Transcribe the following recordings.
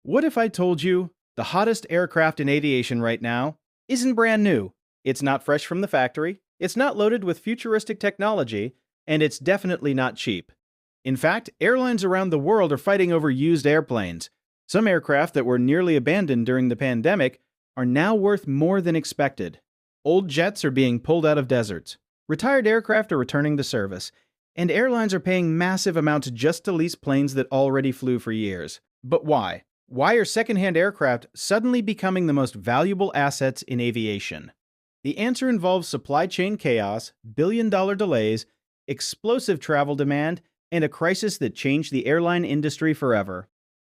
What if I told you the hottest aircraft in aviation right now isn't brand new? It's not fresh from the factory, it's not loaded with futuristic technology, and it's definitely not cheap. In fact, airlines around the world are fighting over used airplanes. Some aircraft that were nearly abandoned during the pandemic are now worth more than expected. Old jets are being pulled out of deserts. Retired aircraft are returning to service. And airlines are paying massive amounts just to lease planes that already flew for years. But why? Why are secondhand aircraft suddenly becoming the most valuable assets in aviation? The answer involves supply chain chaos, billion-dollar delays, explosive travel demand, and a crisis that changed the airline industry forever.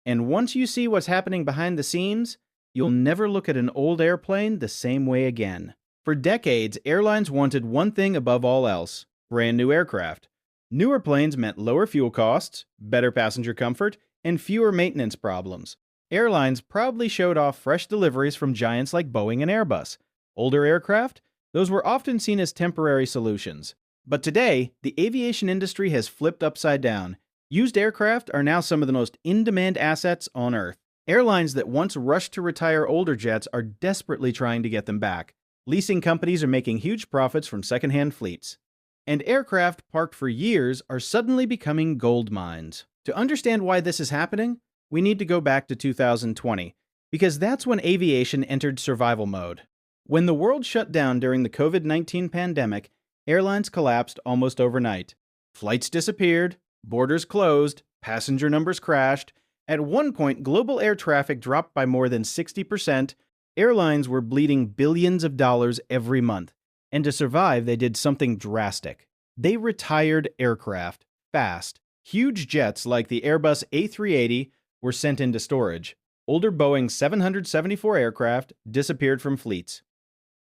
And once you see what's happening behind the scenes, you'll never look at an old airplane the same way again. For decades, airlines wanted one thing above all else: brand new aircraft. Newer planes meant lower fuel costs, better passenger comfort, and fewer maintenance problems. Airlines proudly showed off fresh deliveries from giants like Boeing and Airbus. Older aircraft? Those were often seen as temporary solutions. But today, the aviation industry has flipped upside down. Used aircraft are now some of the most in-demand assets on Earth. Airlines that once rushed to retire older jets are desperately trying to get them back. Leasing companies are making huge profits from secondhand fleets. And aircraft parked for years are suddenly becoming gold mines. To understand why this is happening, we need to go back to 2020, because that's when aviation entered survival mode. When the world shut down during the COVID-19 pandemic, airlines collapsed almost overnight. Flights disappeared, borders closed, passenger numbers crashed. At one point, global air traffic dropped by more than 60%. Airlines were bleeding billions of dollars every month. And to survive, they did something drastic. They retired aircraft fast. Huge jets like the Airbus A380 were sent into storage. Older Boeing 774 aircraft disappeared from fleets.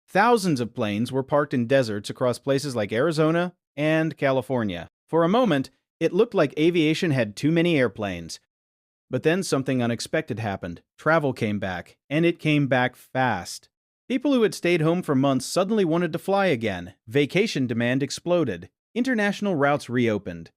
Thousands of planes were parked in deserts across places like Arizona and California. For a moment, it looked like aviation had too many airplanes. But then something unexpected happened. Travel came back, and it came back fast. People who had stayed home for months suddenly wanted to fly again. Vacation demand exploded. International routes reopened.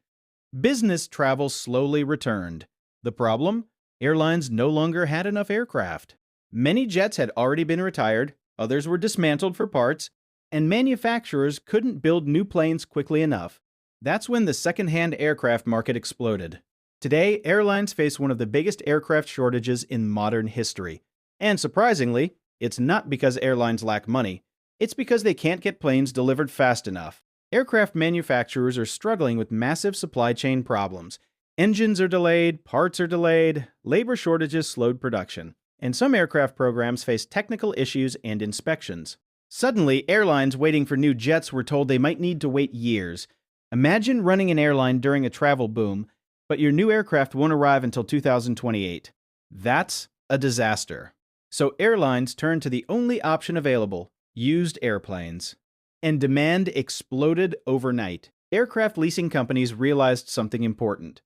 Business travel slowly returned. The problem? Airlines no longer had enough aircraft. Many jets had already been retired, others were dismantled for parts, and manufacturers couldn't build new planes quickly enough. That's when the second-hand aircraft market exploded. Today, airlines face one of the biggest aircraft shortages in modern history. And surprisingly, it's not because airlines lack money. It's because they can't get planes delivered fast enough. Aircraft manufacturers are struggling with massive supply chain problems. Engines are delayed, parts are delayed, labor shortages slowed production, and some aircraft programs face technical issues and inspections. Suddenly, airlines waiting for new jets were told they might need to wait years. Imagine running an airline during a travel boom, but your new aircraft won't arrive until 2028. That's a disaster. So airlines turned to the only option available: used airplanes. And demand exploded overnight. Aircraft leasing companies realized something important.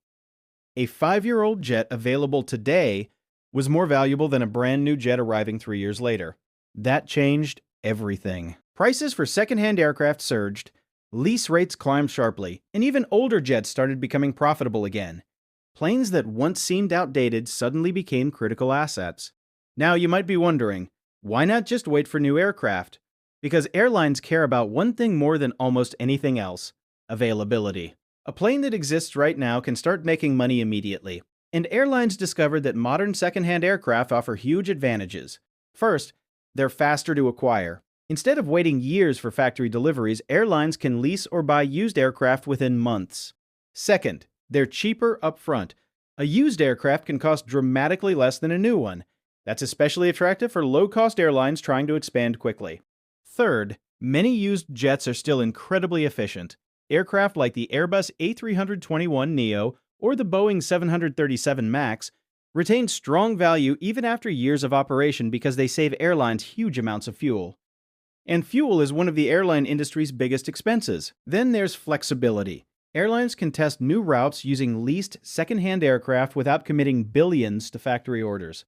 A 5-year-old jet available today was more valuable than a brand new jet arriving 3 years later. That changed everything. Prices for secondhand aircraft surged, lease rates climbed sharply, and even older jets started becoming profitable again. Planes that once seemed outdated suddenly became critical assets. Now you might be wondering, why not just wait for new aircraft? Because airlines care about one thing more than almost anything else: availability. A plane that exists right now can start making money immediately. And airlines discovered that modern secondhand aircraft offer huge advantages. First, they're faster to acquire. Instead of waiting years for factory deliveries, airlines can lease or buy used aircraft within months. Second, they're cheaper upfront. A used aircraft can cost dramatically less than a new one. That's especially attractive for low-cost airlines trying to expand quickly. Third, many used jets are still incredibly efficient. Aircraft like the Airbus A321neo or the Boeing 737 MAX retain strong value even after years of operation because they save airlines huge amounts of fuel. And fuel is one of the airline industry's biggest expenses. Then there's flexibility. Airlines can test new routes using leased second-hand aircraft without committing billions to factory orders.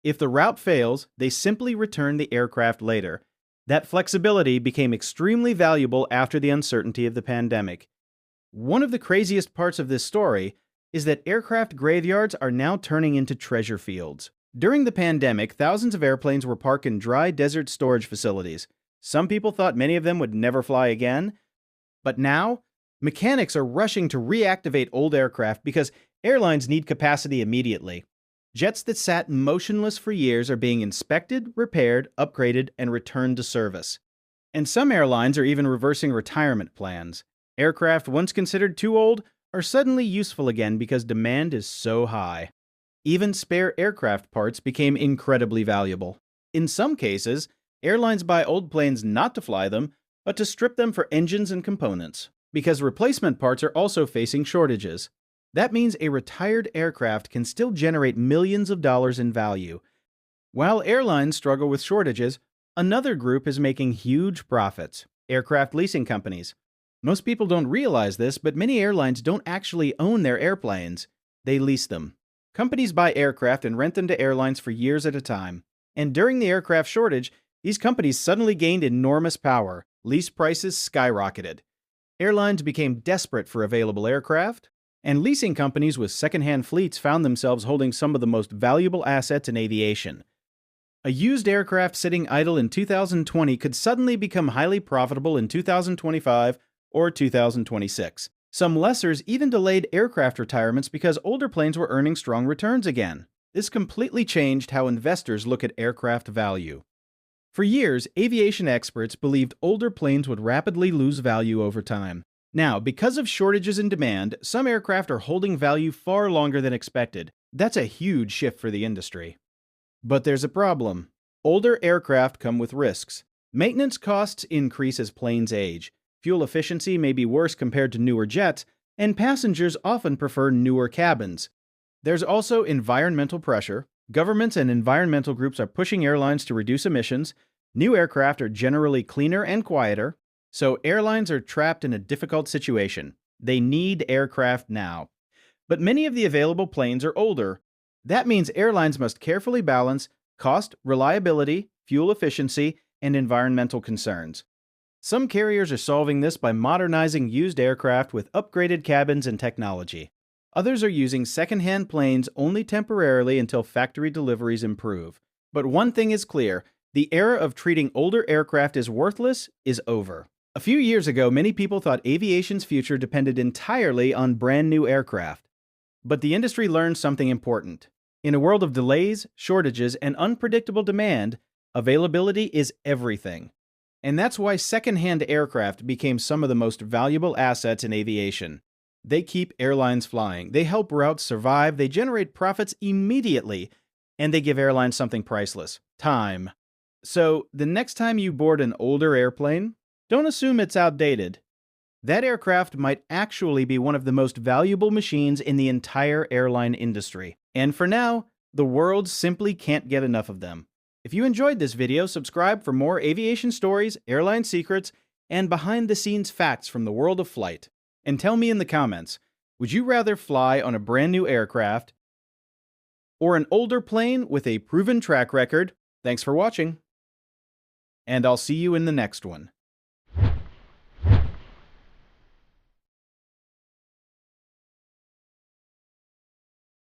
If the route fails, they simply return the aircraft later. That flexibility became extremely valuable after the uncertainty of the pandemic. One of the craziest parts of this story is that aircraft graveyards are now turning into treasure fields. During the pandemic, thousands of airplanes were parked in dry desert storage facilities. Some people thought many of them would never fly again, but now, mechanics are rushing to reactivate old aircraft because airlines need capacity immediately. Jets that sat motionless for years are being inspected, repaired, upgraded, and returned to service. And some airlines are even reversing retirement plans. Aircraft once considered too old are suddenly useful again because demand is so high. Even spare aircraft parts became incredibly valuable. In some cases, airlines buy old planes not to fly them, but to strip them for engines and components, because replacement parts are also facing shortages. That means a retired aircraft can still generate millions of dollars in value. While airlines struggle with shortages, another group is making huge profits: aircraft leasing companies. Most people don't realize this, but many airlines don't actually own their airplanes. They lease them. Companies buy aircraft and rent them to airlines for years at a time. And during the aircraft shortage, these companies suddenly gained enormous power. Lease prices skyrocketed. Airlines became desperate for available aircraft, and leasing companies with second-hand fleets found themselves holding some of the most valuable assets in aviation. A used aircraft sitting idle in 2020 could suddenly become highly profitable in 2025 or 2026. Some lessors even delayed aircraft retirements because older planes were earning strong returns again. This completely changed how investors look at aircraft value. For years, aviation experts believed older planes would rapidly lose value over time. Now, because of shortages in demand, some aircraft are holding value far longer than expected. That's a huge shift for the industry. But there's a problem. Older aircraft come with risks. Maintenance costs increase as planes age. Fuel efficiency may be worse compared to newer jets, and passengers often prefer newer cabins. There's also environmental pressure. Governments and environmental groups are pushing airlines to reduce emissions. New aircraft are generally cleaner and quieter, so airlines are trapped in a difficult situation. They need aircraft now. But many of the available planes are older. That means airlines must carefully balance cost, reliability, fuel efficiency, and environmental concerns. Some carriers are solving this by modernizing used aircraft with upgraded cabins and technology. Others are using second-hand planes only temporarily until factory deliveries improve. But one thing is clear: the era of treating older aircraft as worthless is over. A few years ago, many people thought aviation's future depended entirely on brand new aircraft. But the industry learned something important. In a world of delays, shortages, and unpredictable demand, availability is everything. And that's why second-hand aircraft became some of the most valuable assets in aviation. They keep airlines flying, they help routes survive, they generate profits immediately, and they give airlines something priceless: time. So, the next time you board an older airplane, don't assume it's outdated. That aircraft might actually be one of the most valuable machines in the entire airline industry. And for now, the world simply can't get enough of them. If you enjoyed this video, subscribe for more aviation stories, airline secrets, and behind-the-scenes facts from the world of flight. And tell me in the comments, would you rather fly on a brand new aircraft or an older plane with a proven track record? Thanks for watching, and I'll see you in the next one.